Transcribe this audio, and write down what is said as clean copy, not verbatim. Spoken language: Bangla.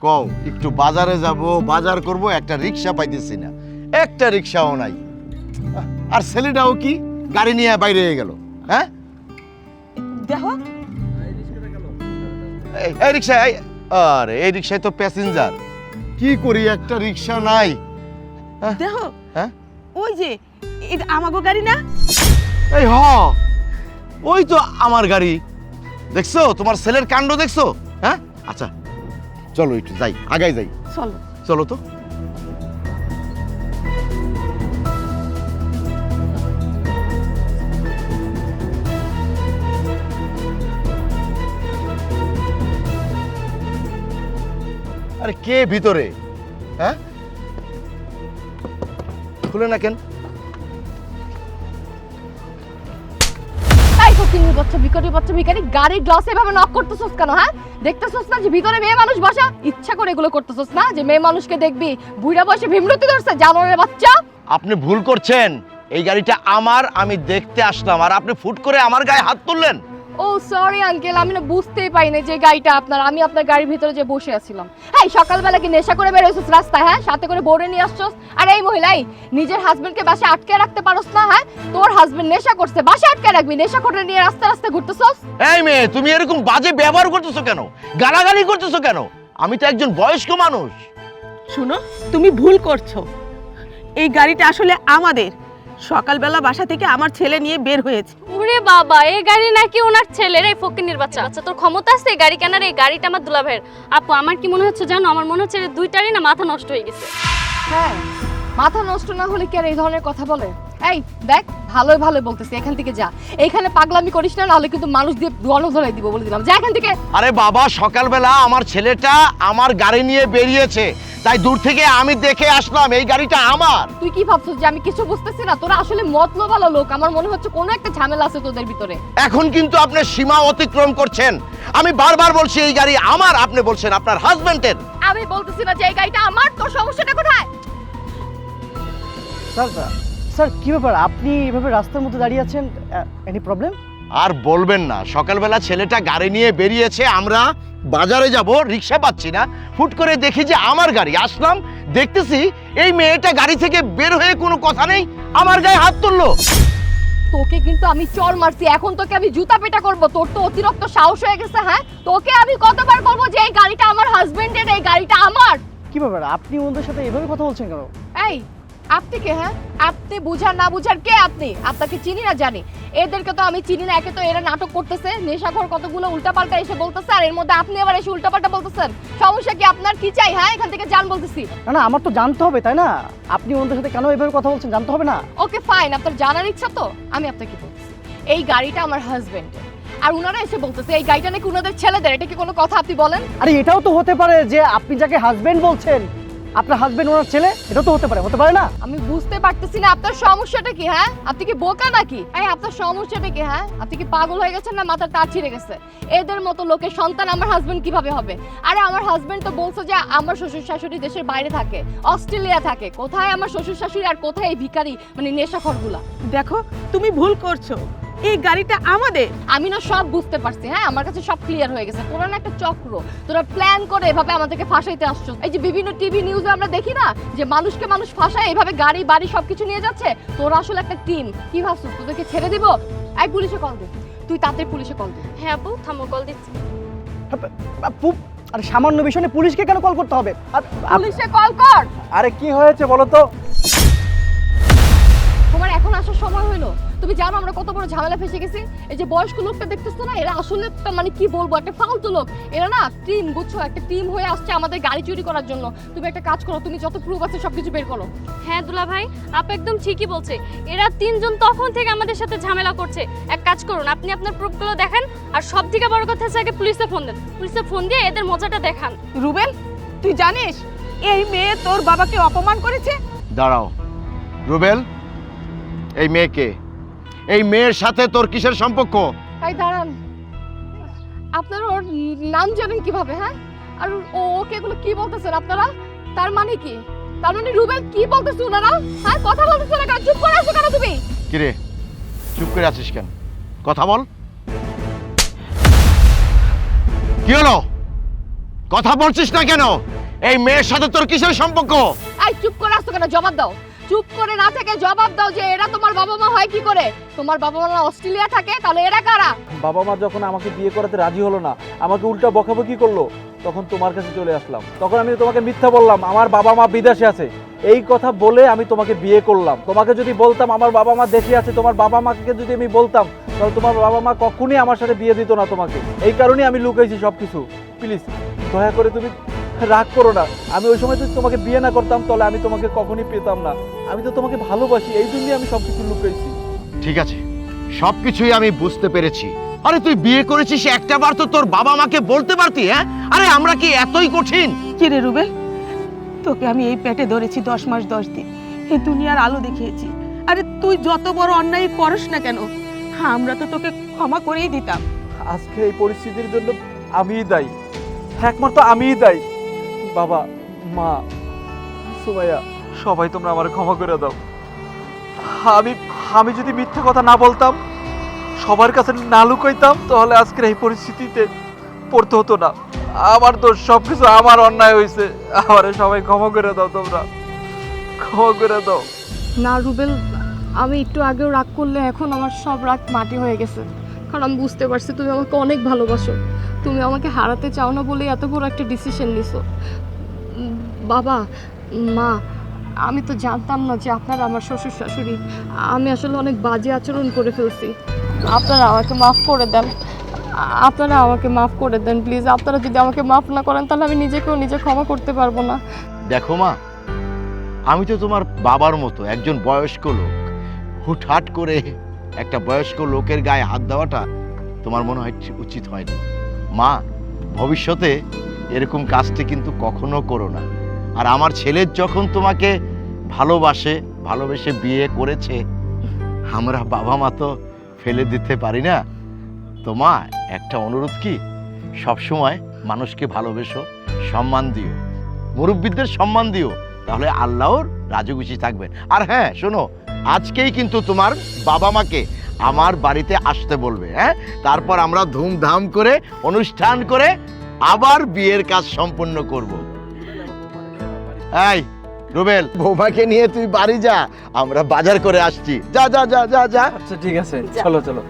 কও একটু বাজারে যাব, বাজার করব, একটা রিক্সা পাইতেছি না, একটা রিক্সাও নাই। আর ছেলেটাও কি গাড়ি নিয়ে বাইরে গেল। হ্যাঁ দেখো এই রিক্সা, আরে এই রিক্সায় তো প্যাসেঞ্জার, কি করি, একটা রিক্সা নাই। দেখো হ্যাঁ ওই যে এটা আমাগো গাড়ি না? এই ওই তো আমার গাড়ি। দেখছো তোমার ছেলের কাণ্ড দেখছো? হ্যাঁ আচ্ছা চলো একটু যাই, আগাই যাই, চলো চলো তো। আরে কে ভিতরে? হ্যাঁ খুলে না কেন? তাই ফকিন্নির বাচ্চা, ভিখারি গাড়ির গ্লাসে এভাবে নক করতেছস কেন? হ্যাঁ দেখতেছস না যে ভিতরে মেয়ে মানুষ বসা? ইচ্ছা করে এগুলো করতেছস না যে মেয়ে মানুষকে দেখবি বুইড়া বয়সে ভীমরতি ধরছে জানোয়ারের বাচ্চা? আপনি ভুল করছেন, এই গাড়িটা আমার, আমি দেখতে আসলাম, আর আপনি ফুট করে আমার গায়ে হাত তুললেন। ও সরি আঙ্কেল, আমি না বুঝতেই পাইনি যে গাড়িটা আপনার। আমি আপনার গাড়ির ভিতরে যে বসে আছিলাম। হ্যাঁ সকালবেলা কি নেশা করে বের হইছস রাস্তায়? হ্যাঁ সাথে করে বোর্ডে নিয়ে আসছস। আর এই মহিলাই নিজের হাজবেন্ডকে বাসায় আটকে রাখতে পারোস না? হ্যাঁ তোর হাজবেন্ড নেশা করছে, বাসায় আটকে রাখবি, নেশা করে নিয়ে রাস্তা রাস্তা ঘুরতেছস। এই মেয়ে, তুমি এরকম বাজে ব্যবহার করতেছো কেন, গালাগালি করতেছো কেন? আমি তো একজন বয়স্ক মানুষ। শুনো, তুমি ভুল করছো। এই গাড়িটা আসলে আমাদের। সকালবেলা বাসা থেকে আমার ছেলে নিয়ে বের হয়েছে। ওরে বাবা, এই গাড়ি নাকি ওনার ছেলের? এই ফকিন্নির বাচ্চা, আচ্ছা তোর ক্ষমতা আছে এই গাড়ি কেনার? এই গাড়িটা আমার দুলাভাইয়ের। আপু আমার কি মনে হচ্ছে জানো, আমার মনে হচ্ছে দুইটারই না মাথা নষ্ট হয়ে গেছে। হ্যাঁ মাথা নষ্ট না হলে কি আর এই ধরনের কথা বলে? এই দেখ ভালোই ভালো বলতেছি, এখান থেকে যা। এইখানে পাগলামি করিস না, নাহলে কিন্তু মানুষ দিয়ে গণধরাই দিব বলে দিলাম। যা এখান থেকে। আরে বাবা, সকালবেলা আমার ছেলেটা আমার গাড়ি নিয়ে বেরিয়েছে, তাই দূর থেকে আমি দেখে আসলাম, এই গাড়িটা আমার। তুই কি ভাবছিস যে আমি কিছু বুঝতেছি না? তোরা আসলে মতলবালা লোক। আমার মনে হচ্ছে কোনো একটা ঝামেলা আছে তোদের ভিতরে। এখন কিন্তু আপনি সীমা অতিক্রম করছেন। আমি বারবার বলছি এই গাড়ি আমার, আপনি বলছেন আপনার হাজবেন্ডের। আমি বলতেছি না যে এই গাড়িটা আমার? তোর সমস্যাটা কোথায়? স্যার স্যার কি ব্যাপার, আপনি এভাবে রাস্তার মধ্যে দাঁড়িয়ে আছেন? Any problem? আর বলবেন না, সকালবেলা ছেলেটা গাড়ি নিয়ে বেরিয়েছে, আমরা বাজারে যাব, রিক্সা পাচ্ছি না, ফুট করে দেখি যে আমার গাড়ি। আসলাম, দেখতেছি এই মেয়েটা গাড়ি থেকে বের হয়ে কোনো কথা নেই, আমার গায়ে হাত তুললো। তোকে কিন্তু আমি চর মারছি, এখন তোকে আমি জুতা পেটা করব। তোর তো অতিরিক্ত সাহস হয়ে গেছে। হ্যাঁ তোকে আমি কতবার বলবো যে এই গাড়িটা আমার হাজবেন্ডের, এই গাড়িটা আমার। কি ব্যাপার, আপনি ওদের সাথে এভাবে কথা বলছেন কেন? এই আপনি কে? হ্যাঁ আপনি বুঝার না বুঝার কে আপনি? আপনাকে চিনি না জানি, এদেরকে তো আমি চিনি না। একে তো এরা নাটক করতেছে, নেশাখোর কতগুলো উল্টাপাল্টা এসে বলতেছে, আর এর মধ্যে আপনি আবার এসে উল্টাপাল্টা বলতেছেন। সমস্যা কি আপনার? কি চাই? হ্যাঁ এখান থেকে যান বলতেছি। না না, আমার তো জানতে হবে তাই না, আপনি ওদের সাথে কেন এভাবে কথা বলছেন জানতে হবে না? ওকে ফাইন, আপনার জানার ইচ্ছা তো আমি আপনাকে বলছি, এই গাড়িটা আমার হাজবেন্ডের। আর উনারা এসে বলতেছে এই গাড়িটা নাকি উনাদের ছেলেদের। এটা কি কোনো কথা আপনি বলেন? আরে এটাও তো হতে পারে যে আপনি যাকে হাজবেন্ড বলছেন আপনার হাজবেন্ড ওনার ছেলে, এটাও তো হতে পারে না? আমি বুঝতে পারতেছি না আপনার সমস্যাটা কি। হ্যাঁ আপনি কি বোকা নাকি? এই আপনার সমস্যাটা কি? হ্যাঁ আপনি কি পাগল হয়ে গেছেন না মাথার তার ছিঁড়ে গেছে? এদের মতো লোকের সন্তান আমার হাজবেন্ড কিভাবে হবে? আরে আমার হাজবেন্ড তো বলছে যে আমার শ্বশুর শাশুড়ি দেশের বাইরে থাকে, অস্ট্রেলিয়া থাকে। কোথায় আমার শ্বশুর শাশুড়ি আর কোথায় এই ভিখারি মানে নেশাখোরগুলা? দেখো তুমি ভুল করছো, এই গাড়িটা আমাদের। আমি না সব বুঝতে পারছি। হ্যাঁ আমার কাছে সব ক্লিয়ার হয়ে গেছে। তোরা না একটা চক্র, তোরা প্ল্যান করে এভাবে আমাদেরকে ফাঁসাইতে আসছো। এই যে বিভিন্ন টিভি নিউজে আমরা দেখি না যে মানুষকে মানুষ ফাঁসায়, এভাবে গাড়ি বাড়ি সবকিছু নিয়ে যাচ্ছে। তোরা আসলে একটা টিম। কি ভাবছিস তোদেরকে ছেড়ে দিব? এই পুলিশে কল দে, তুই তাড়াতাড়ি পুলিশে কল দে। হ্যাঁ আপু থামো, কল দিচ্ছি। আরে সামান্য বিষয়ে পুলিশকে কেন কল করতে হবে? পুলিশে কল কর। আরে কি হয়েছে বলো তো? তোমার এখন আসার সময় হলো? তুমি জানো আমরা কত বড় ঝামেলা ফেসে গেছি? এই যে বয়স্ক লোকটা দেখতেছো না, এরা আসলে একটা মানে কি বলবো, একটা ফালতু লোক। এরা না টিম, বুঝছো, একটা টিম হয়ে আসছে আমাদের গাড়ি চুরি করার জন্য। তুমি একটা কাজ করো, তুমি যত প্রুফ আছে সবকিছু বের করো। হ্যাঁ দুলাভাই, আপু একদম ঠিকই বলছে। এরা তিনজন তখন থেকে আমাদের সাথে ঝামেলা করছে। এক কাজ করুন, আপনি আপনার প্রুফগুলো দেখান, আর সব থেকে বড় কথা হচ্ছে আগে পুলিশে ফোন দেন। পুলিশে ফোন দিয়ে এদের মজাটা দেখান। রুবেল, তুই জানিস এই মেয়ে তোর বাবাকে অপমান করেছে? দাঁড়াও রুবেল, এই মেয়েকে, এই মেয়ের সাথে তোর কিসের সম্পর্ক? তাই দাঁড়ান, আপনারা ওর নাম জানেন কিভাবে? হ্যাঁ আর ওকে এগুলো কি বলতেছেন আপনারা? তার মানে কি? তার মানে রুবেল কি বলতেছে ওনারা? হ্যাঁ কথা বলতেছে না কেন? চুপ করে আছো কেন তুমি? কিরে চুপ করে আছিস কেন? কথা বল, কি হলো? কথা বলছিস না কেন? এই মেয়ের সাথে তোর কিসের সম্পর্ক? এই চুপ করে আসতো কেন? জবাব দাও। চুপ করে না থেকে জবাব দাও যে এরা তোমার বাবা মা হয় কি করে? তোমার বাবা মা অস্ট্রেলিয়া থাকে, তাহলে এরা কারা? বাবা মা যখন আমাকে বিয়ে করাতে রাজি হলো না, আমাকে উল্টা বকাবকি করলো, তখন তোমার কাছে চলে আসলাম। তখন আমি তোমাকে মিথ্যা বললাম আমার বাবা মা বিদেশে আছে, এই কথা বলে আমি তোমাকে বিয়ে করলাম। তোমাকে যদি বলতাম আমার বাবা মা দেশে আছে, তোমার বাবা মাকে যদি আমি বলতাম, তাহলে তোমার বাবা মা কখনোই আমার সাথে বিয়ে দিত না তোমাকে। এই কারণেই আমি লুকাইছি সব কিছু। প্লিজ দয়া করে তুমি রাগ করো না। আমি ওই সময় যদি তোমাকে বিয়ে না করতাম, তাহলে আমি তোমাকে কখনই পেতাম না। আমি তো তোমাকে ভালোবাসি, এই জন্যই আমি সব কিছু লুকাইছি। ঠিক আছে, সবকিছুই আমি বুঝতে পেরেছি। আরে তুই বিয়ে করেছিস, একটা বার তো তোর বাবা মাকে বলতে পারতি। হ্যাঁ, আরে আমরা কি এতই কঠিন? কি রে রুবেল, তোকে আমি এই পেটে ধরেছি 10 মাস 10 দিন, এই দুনিয়ার আলো দেখিয়েছি। আরে তুই যত বড় অন্যায় করিস না কেন, আমরা তো তোকে ক্ষমা করেই দিতাম। আজকে এই পরিস্থিতির জন্য আমিই দায়ী, একমাত্র আমিই দায়ী। বাবা মা সুমাইয়া সবাই তোমরা আমার ক্ষমা করে দাও। আমি যদি মিথ্যে কথা না বলতাম, সবার কাছে না লুকাইতাম, তাহলে আজকের এই পরিস্থিতিতে পড়তে হতো না। আমার দোষ, সবকিছু আমার অন্যায় হয়েছে। আমারে সবাই ক্ষমা করে দাও, তোমরা ক্ষমা করে দাও। না রুবেল, আমি একটু আগেও রাগ করলে এখন আমার সব রাগ মাটি হয়ে গেছে। কারণ আমি বুঝতে পারছি তুমি আমাকে অনেক ভালোবাসো। তুমি আমাকে হারাতে চাও না বলেই এত বড় একটা ডিসিশন নিছো। বাবা মা, আমি তো জানতাম না যে আপনারা আমার শ্বশুর শাশুড়ি। আমি আসলে অনেক বাজে আচরণ করে ফেলছি। আপনারা আমাকে মাফ করে দেন। আপনারা আমাকে মাফ করে দেন প্লিজ। আপনারা যদি আমাকে মাফ না করেন, তাহলে আমি নিজেকেও নিজে ক্ষমা করতে পারবো না। দেখো মা, আমি তো তোমার বাবার মতো একজন বয়স্ক লোক। হুটহাট করে একটা বয়স্ক লোকের গায়ে হাত দেওয়াটা তোমার মনে হয় উচিত হয়নি। মা, ভবিষ্যতে এরকম কাজটি কিন্তু কখনো করো না। আর আমার ছেলে যখন তোমাকে ভালোবেসে বিয়ে করেছে, আমরা বাবা মা তো ফেলে দিতে পারি না। তো মা, একটা অনুরোধ, কি সবসময় মানুষকে ভালোবেসো, সম্মান দিও, মুরব্বীদের সম্মান দিও, তাহলে আল্লাহর রাজখুশি থাকবেন। আর হ্যাঁ শোনো, আজকেই কিন্তু তোমার বাবা মাকে আমার বাড়িতে আসতে বলবে। হ্যাঁ, তারপর আমরা ধুমধাম করে অনুষ্ঠান করে আবার বিয়ের কাজ সম্পন্ন করব। এই রুবেল, বৌমাকে নিয়ে তুই বাড়ি যা, আমরা বাজার করে আসছি। যা যা যা যা যা। আচ্ছা ঠিক আছে, চলো চলো।